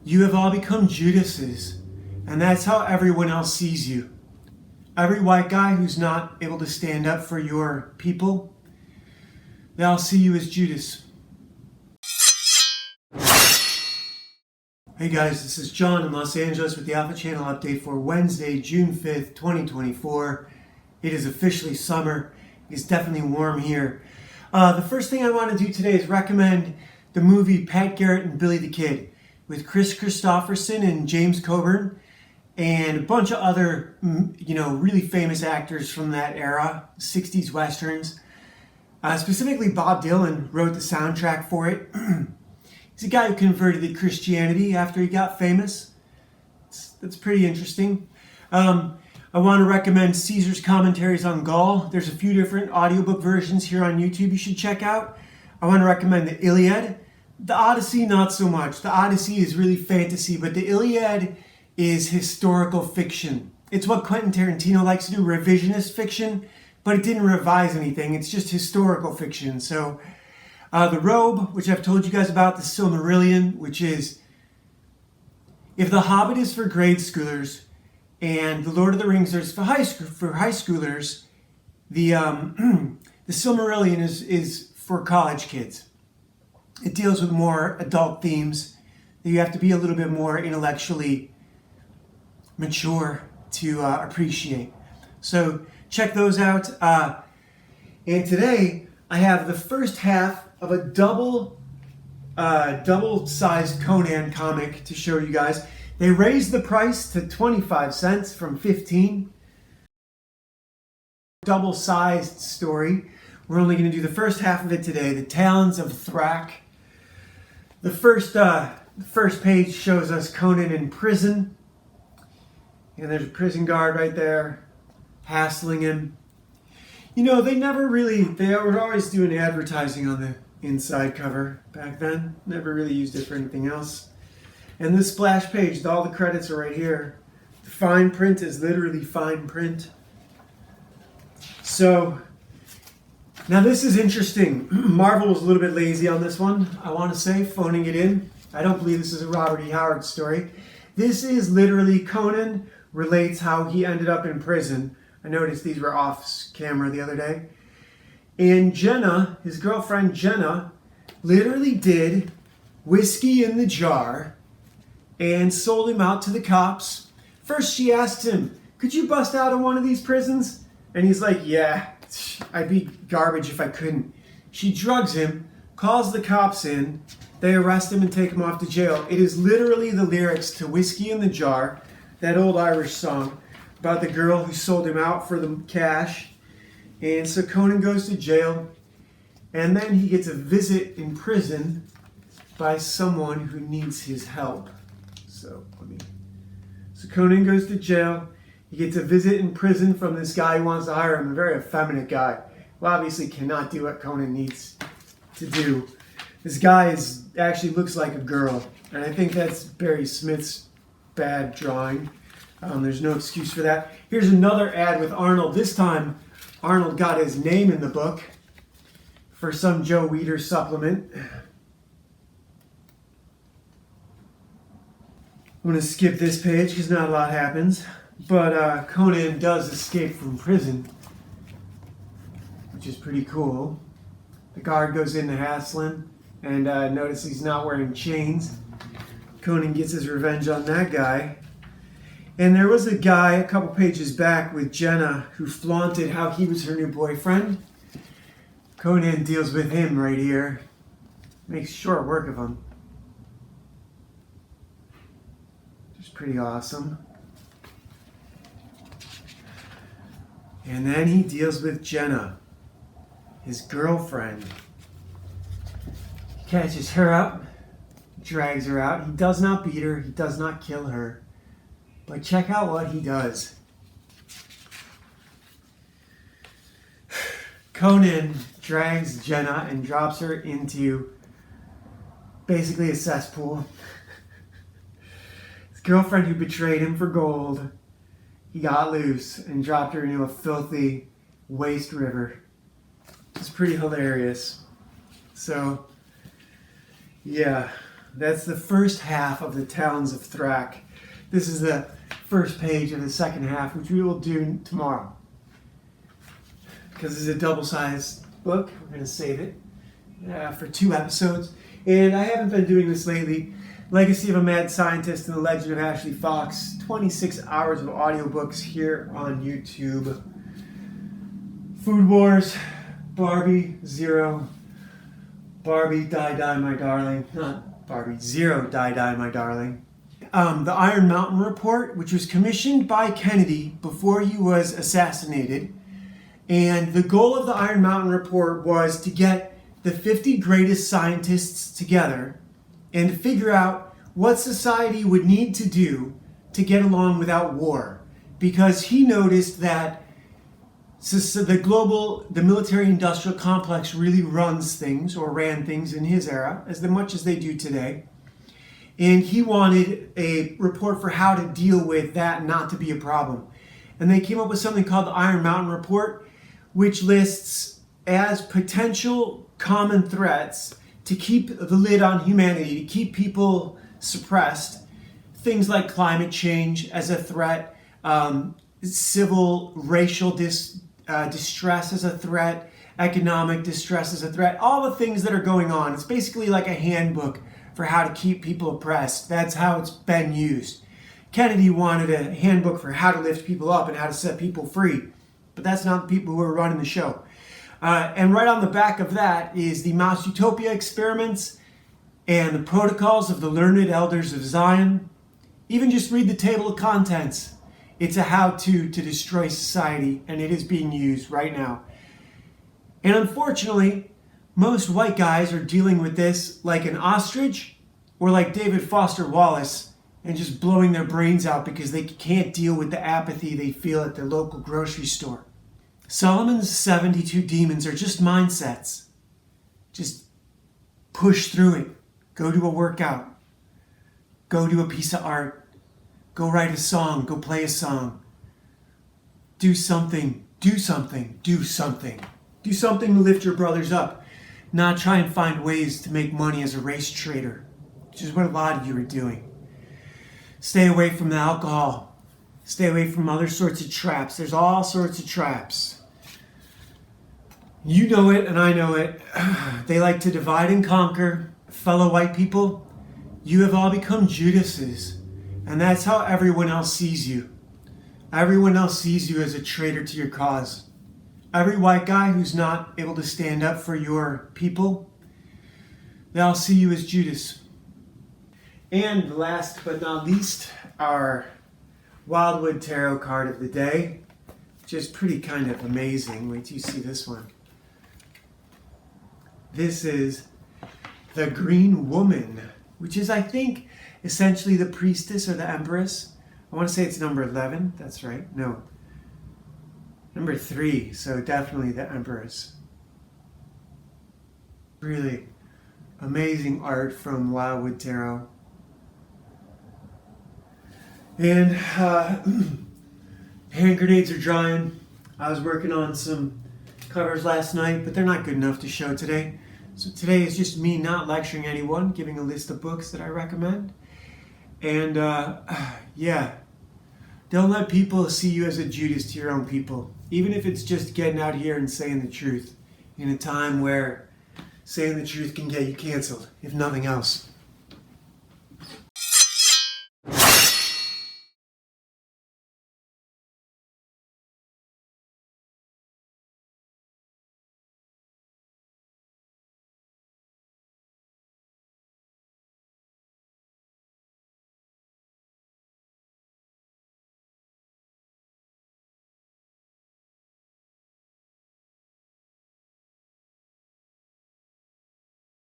You have all become Judases, and that's how everyone else sees you. Every white guy who's not able to stand up for your people, they all see you as Judas. Hey guys, this is John in Los Angeles with the Alpha Channel update for Wednesday, June 5th, 2024. It is officially summer. It's definitely warm here. The first thing I want to do today is recommend the movie Pat Garrett and Billy the Kid with Chris Christopherson and James Coburn and a bunch of other, really famous actors from that era, 60s westerns. Specifically, Bob Dylan wrote the soundtrack for it. He's a guy who converted to Christianity after he got famous. That's pretty interesting. I want to recommend Caesar's Commentaries on Gaul. There's a few different audiobook versions here on YouTube you should check out. I want to recommend the Iliad. The Odyssey, not so much. The Odyssey is really fantasy, but the Iliad is historical fiction. It's what Quentin Tarantino likes to do, revisionist fiction, but it didn't revise anything. It's just historical fiction. So The Robe, which I've told you guys about, the Silmarillion, which is, if The Hobbit is for grade schoolers and The Lord of the Rings is for high schoolers, the Silmarillion is for college kids. It deals with more adult themes that you have to be a little bit more intellectually mature to appreciate. So check those out. And today I have the first half of a double-sized Conan comic to show you guys. They raised the price to 25 cents from 15. Double-sized story. We're only going to do the first half of it today. The Talons of Thrak. The first page shows us Conan in prison. And there's a prison guard right there hassling him. They were always doing advertising on the inside cover back then. Never really used it for anything else. And this splash page, all the credits are right here. The fine print is literally fine print. So, now this is interesting. Marvel was a little bit lazy on this one, I want to say, phoning it in. I don't believe this is a Robert E. Howard story. This is literally Conan relates how he ended up in prison. I noticed these were off camera the other day. And Jenna, his girlfriend Jenna, literally did whiskey in the jar and sold him out to the cops. First she asked him, "Could you bust out of one of these prisons?" And he's like, "Yeah, I'd be garbage if I couldn't." She drugs him, calls the cops in, they arrest him and take him off to jail. It is literally the lyrics to Whiskey in the Jar, that old Irish song about the girl who sold him out for the cash. And so Conan goes to jail, and then he gets a visit in prison by someone who needs his help. So Conan goes to jail. He gets a visit in prison from this guy who wants to hire him, a very effeminate guy, who obviously cannot do what Conan needs to do. This guy actually looks like a girl, and I think that's Barry Smith's bad drawing. There's no excuse for that. Here's another ad with Arnold. This time, Arnold got his name in the book for some Joe Weider supplement. I'm going to skip this page because not a lot happens. But Conan does escape from prison, which is pretty cool. The guard goes into hassling and notice he's not wearing chains. Conan gets his revenge on that guy. And there was a guy a couple pages back with Jenna who flaunted how he was her new boyfriend. Conan deals with him right here. Makes short work of him. Which is pretty awesome. And then he deals with Jenna, his girlfriend. He catches her up, drags her out. He does not beat her, he does not kill her. But check out what he does. Conan drags Jenna and drops her into basically a cesspool. His girlfriend who betrayed him for gold, he got loose and dropped her into a filthy waste river. It's pretty hilarious. So, yeah, That's the first half of the Towns of Thrak. This is the first page of the second half, which we will do tomorrow. Because this is a double-sized book, we're going to save it for 2 episodes. And I haven't been doing this lately. Legacy of a Mad Scientist and the Legend of Ashley Fox. 26 hours of audiobooks here on YouTube. Food Wars, Barbie, Zero. Barbie, Die, My Darling. Not Barbie, Zero, Die, My Darling. The Iron Mountain Report, which was commissioned by Kennedy before he was assassinated. And the goal of the Iron Mountain Report was to get the 50 greatest scientists together and to figure out what society would need to do to get along without war. Because he noticed that the military-industrial complex really runs things, or ran things in his era, as much as they do today. And he wanted a report for how to deal with that not to be a problem. And they came up with something called the Iron Mountain Report, which lists as potential common threats to keep the lid on humanity, to keep people suppressed, things like climate change as a threat, civil, racial distress as a threat, economic distress as a threat, all the things that are going on. It's basically like a handbook for how to keep people oppressed. That's how it's been used. Kennedy wanted a handbook for how to lift people up and how to set people free, but that's not the people who are running the show. And right on the back of that is the Mouse Utopia experiments and the protocols of the learned elders of Zion. Even just read the table of contents. It's a how-to destroy society, and it is being used right now. And unfortunately, most white guys are dealing with this like an ostrich or like David Foster Wallace and just blowing their brains out because they can't deal with the apathy they feel at their local grocery store. Solomon's 72 demons are just mindsets. Just push through it. Go do a workout. Go do a piece of art. Go write a song. Go play a song. Do something. Do something. Do something. Do something to lift your brothers up. Not try and find ways to make money as a race trader, which is what a lot of you are doing. Stay away from the alcohol. Stay away from other sorts of traps. There's all sorts of traps. You know it and I know it. They like to divide and conquer. Fellow white people, you have all become Judases. And that's how everyone else sees you. Everyone else sees you as a traitor to your cause. Every white guy who's not able to stand up for your people, they all see you as Judas. And last but not least, our Wildwood Tarot card of the day, which is pretty kind of amazing. Wait till you see this one. This is the Green Woman, which is, I think, essentially the priestess or the empress. I want to say it's number 11. That's right. No. Number 3. So definitely the empress. Really amazing art from Wildwood Tarot. And hand grenades are drying. I was working on some covers last night, but they're not good enough to show today. So today is just me not lecturing anyone, giving a list of books that I recommend. And yeah, don't let people see you as a Judas to your own people. Even if it's just getting out here and saying the truth in a time where saying the truth can get you canceled, if nothing else.